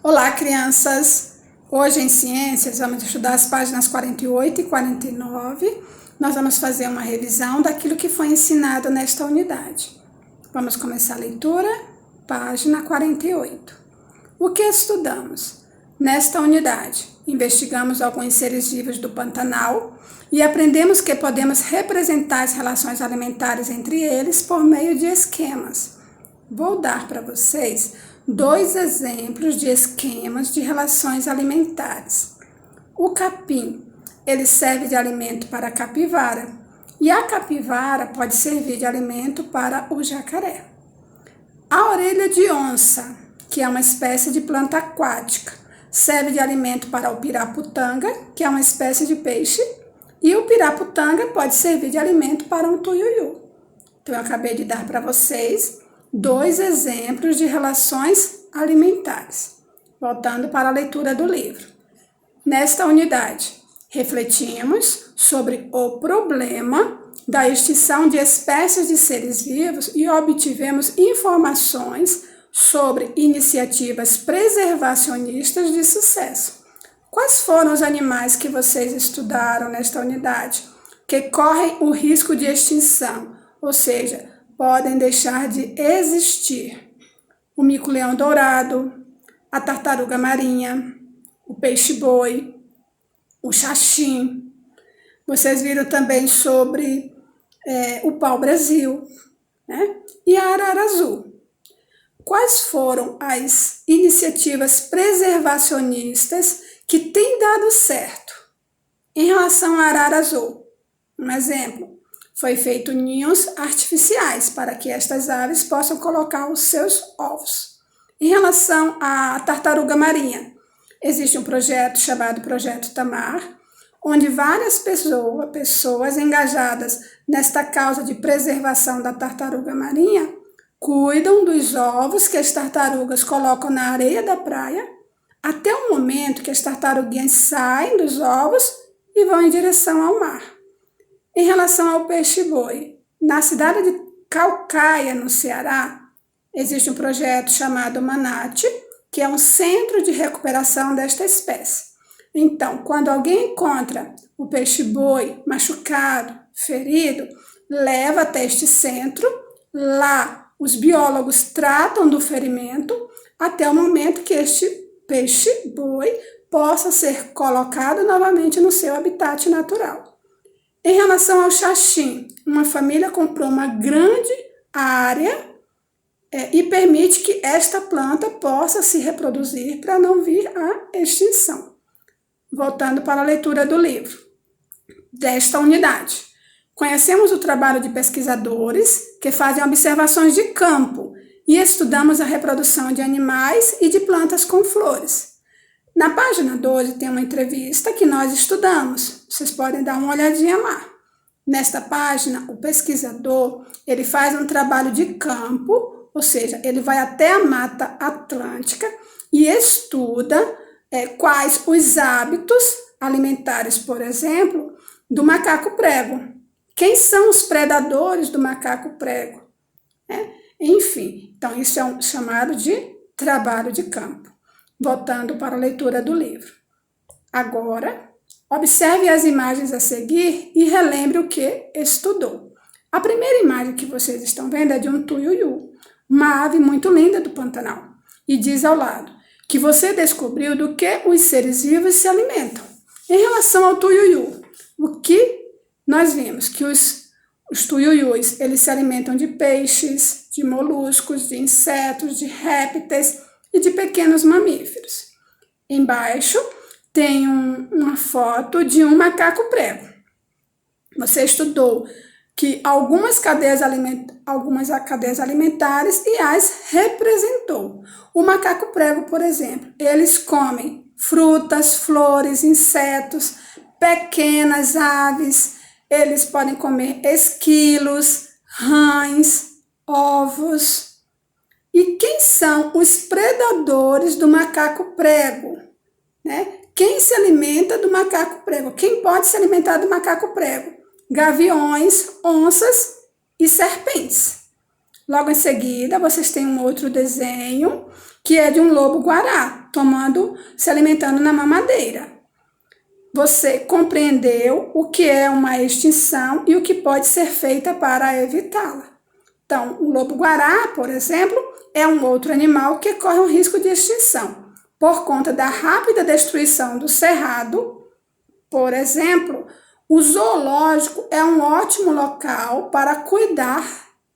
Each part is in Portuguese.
Olá, crianças! Hoje em Ciências vamos estudar as páginas 48 e 49. Nós vamos fazer uma revisão daquilo que foi ensinado nesta unidade. Vamos começar a leitura, página 48. O que estudamos? Nesta unidade, investigamos alguns seres vivos do Pantanal e aprendemos que podemos representar as relações alimentares entre eles por meio de esquemas. Vou dar para vocês 2 exemplos de esquemas de relações alimentares. O capim, ele serve de alimento para a capivara, e a capivara pode servir de alimento para o jacaré. A orelha de onça, que é uma espécie de planta aquática, serve de alimento para o piraputanga, que é uma espécie de peixe, e o piraputanga pode servir de alimento para um tuiuiu. Então, eu acabei de dar para vocês 2 exemplos de relações alimentares. Voltando para a leitura do livro. Nesta unidade, refletimos sobre o problema da extinção de espécies de seres vivos e obtivemos informações sobre iniciativas preservacionistas de sucesso. Quais foram os animais que vocês estudaram nesta unidade que correm o risco de extinção, ou seja, podem deixar de existir? O mico-leão dourado, a tartaruga marinha, o peixe-boi, o xaxim. Vocês viram também sobre o pau-brasil, né? E a arara azul. Quais foram as iniciativas preservacionistas que têm dado certo? Em relação à arara azul, um exemplo, foi feito ninhos artificiais para que estas aves possam colocar os seus ovos. Em relação à tartaruga marinha, existe um projeto chamado Projeto Tamar, onde várias pessoas engajadas nesta causa de preservação da tartaruga marinha cuidam dos ovos que as tartarugas colocam na areia da praia até o momento que as tartaruguinhas saem dos ovos e vão em direção ao mar. Em relação ao peixe-boi, na cidade de Caucaia, no Ceará, existe um projeto chamado Manate, que é um centro de recuperação desta espécie. Então, quando alguém encontra o peixe-boi machucado, ferido, leva até este centro. Lá, os biólogos tratam do ferimento até o momento que este peixe-boi possa ser colocado novamente no seu habitat natural. Em relação ao xaxim, uma família comprou uma grande área e permite que esta planta possa se reproduzir para não vir à extinção. Voltando para a leitura do livro desta unidade. Conhecemos o trabalho de pesquisadores que fazem observações de campo e estudamos a reprodução de animais e de plantas com flores. Na página 12 tem uma entrevista que nós estudamos. Vocês podem dar uma olhadinha lá. Nesta página, o pesquisador ele faz um trabalho de campo, ou seja, ele vai até a Mata Atlântica e estuda quais os hábitos alimentares, por exemplo, do macaco prego. Quem são os predadores do macaco prego? Enfim, então isso é chamado de trabalho de campo. Voltando para a leitura do livro. Agora, observe as imagens a seguir e relembre o que estudou. A primeira imagem que vocês estão vendo é de um tuiuiu, uma ave muito linda do Pantanal. E diz ao lado que você descobriu do que os seres vivos se alimentam. Em relação ao tuiuiu, o que nós vimos? Que os tuiuius, eles se alimentam de peixes, de moluscos, de insetos, de répteis e de pequenos mamíferos. Embaixo tem uma foto de um macaco prego. Você estudou que algumas cadeias alimentares e as representou. O macaco prego, por exemplo, eles comem frutas, flores, insetos, pequenas aves, eles podem comer esquilos, rãs, ovos. E quem são os predadores do macaco prego? Quem se alimenta do macaco prego? Quem pode se alimentar do macaco prego? Gaviões, onças e serpentes. Logo em seguida, vocês têm um outro desenho, que é de um lobo-guará. se alimentando na mamadeira. Você compreendeu o que é uma extinção e o que pode ser feita para evitá-la. Então, o lobo-guará, por exemplo, é um outro animal que corre um risco de extinção. Por conta da rápida destruição do cerrado, por exemplo, o zoológico é um ótimo local para cuidar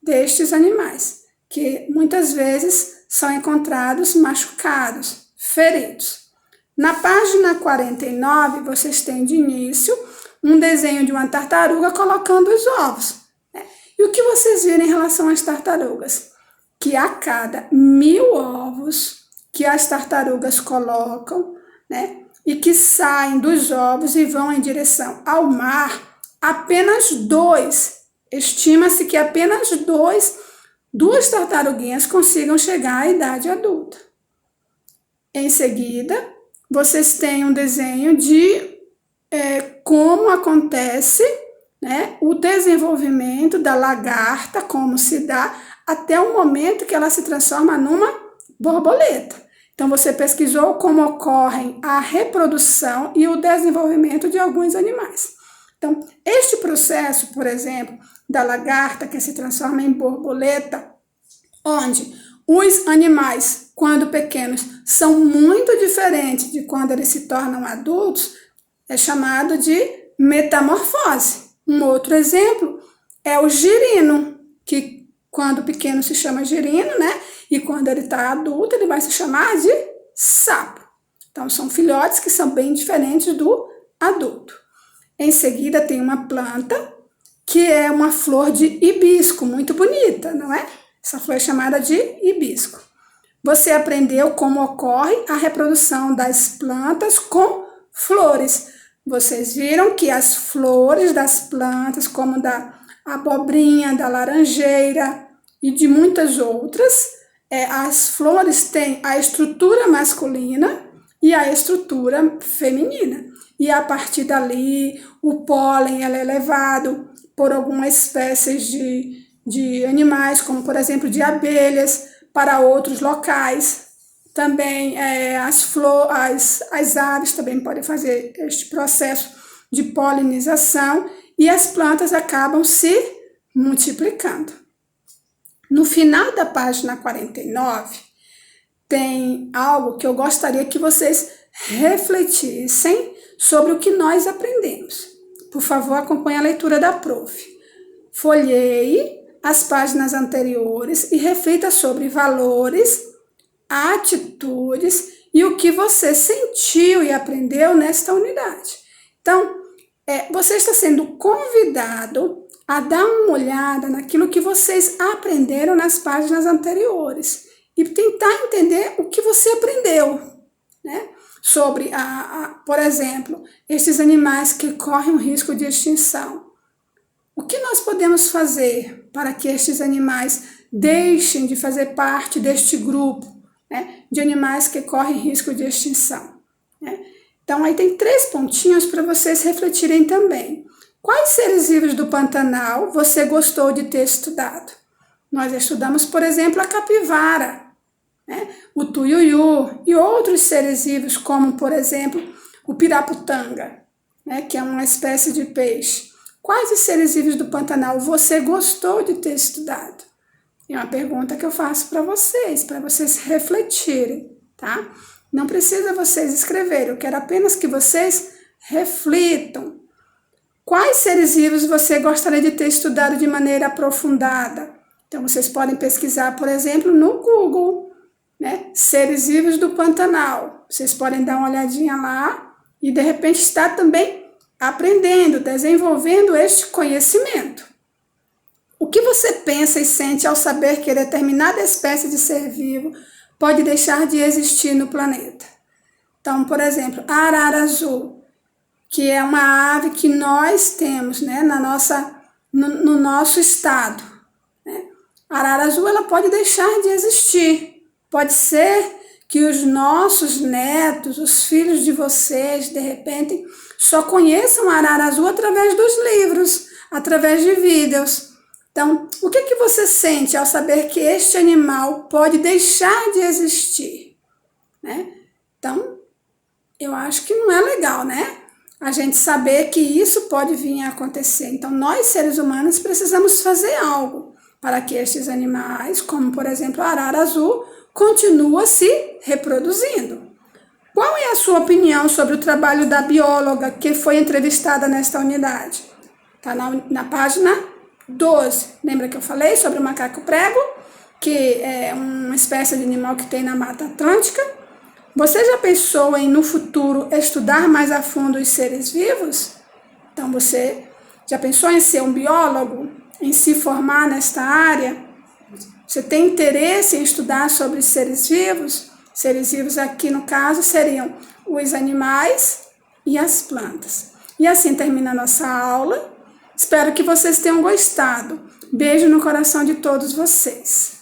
destes animais, que muitas vezes são encontrados machucados, feridos. Na página 49, vocês têm de início um desenho de uma tartaruga colocando os ovos. E o que vocês viram em relação às tartarugas? Que a cada 1000 ovos que as tartarugas colocam, né, e que saem dos ovos e vão em direção ao mar, apenas 2, estima-se que apenas 2 tartaruguinhas consigam chegar à idade adulta. Em seguida, vocês têm um desenho de como acontece, né, o desenvolvimento da lagarta, como se dá até o momento que ela se transforma numa borboleta. Então, você pesquisou como ocorrem a reprodução e o desenvolvimento de alguns animais. Então, este processo, por exemplo, da lagarta que se transforma em borboleta, onde os animais, quando pequenos, são muito diferentes de quando eles se tornam adultos, é chamado de metamorfose. Um outro exemplo é o girino, que quando pequeno se chama girino, né? E quando ele está adulto, ele vai se chamar de sapo. Então, são filhotes que são bem diferentes do adulto. Em seguida, tem uma planta que é uma flor de hibisco, muito bonita, não é? Essa flor é chamada de hibisco. Você aprendeu como ocorre a reprodução das plantas com flores. Vocês viram que as flores das plantas, como da abobrinha, da laranjeira e de muitas outras, as flores têm a estrutura masculina e a estrutura feminina. E a partir dali, o pólen é levado por algumas espécies de animais, como por exemplo de abelhas, para outros locais. Também as aves também podem fazer este processo de polinização e as plantas acabam se multiplicando. No final da página 49, tem algo que eu gostaria que vocês refletissem sobre o que nós aprendemos. Por favor, acompanhe a leitura da prof. Folheie as páginas anteriores e reflita sobre valores, atitudes e o que você sentiu e aprendeu nesta unidade. Então, você está sendo convidado a dar uma olhada naquilo que vocês aprenderam nas páginas anteriores e tentar entender o que você aprendeu, né? Sobre, por exemplo, esses animais que correm um risco de extinção. O que nós podemos fazer para que estes animais deixem de fazer parte deste grupo, né, de animais que correm risco de extinção, né? Então, aí tem 3 pontinhos para vocês refletirem também. Quais seres vivos do Pantanal você gostou de ter estudado? Nós estudamos, por exemplo, a capivara, né, o tuiuiu e outros seres vivos, como, por exemplo, o piraputanga, né, que é uma espécie de peixe. Quais os seres vivos do Pantanal você gostou de ter estudado? É uma pergunta que eu faço para vocês refletirem, tá? Não precisa vocês escreverem, eu quero apenas que vocês reflitam. Quais seres vivos você gostaria de ter estudado de maneira aprofundada? Então, vocês podem pesquisar, por exemplo, no Google, né? Seres vivos do Pantanal. Vocês podem dar uma olhadinha lá e, de repente, estar também aprendendo, desenvolvendo este conhecimento. O que você pensa e sente ao saber que determinada espécie de ser vivo pode deixar de existir no planeta? Então, por exemplo, a arara azul, que é uma ave que nós temos, né, no nosso estado, né? A arara azul ela pode deixar de existir. Pode ser que os nossos netos, os filhos de vocês, de repente, só conheçam a arara azul através dos livros, através de vídeos. Então, o que você sente ao saber que este animal pode deixar de existir, né? Então, eu acho que não é legal, né? A gente saber que isso pode vir a acontecer. Então, nós, seres humanos, precisamos fazer algo para que estes animais, como, por exemplo, a arara azul, continue se reproduzindo. Qual é a sua opinião sobre o trabalho da bióloga que foi entrevistada nesta unidade? Está na página 12. Lembra que eu falei sobre o macaco prego, que é uma espécie de animal que tem na Mata Atlântica? Você já pensou em, no futuro, estudar mais a fundo os seres vivos? Então, você já pensou em ser um biólogo? Em se formar nesta área? Você tem interesse em estudar sobre os seres vivos? Seres vivos aqui, no caso, seriam os animais e as plantas. E assim termina a nossa aula. Espero que vocês tenham gostado. Beijo no coração de todos vocês.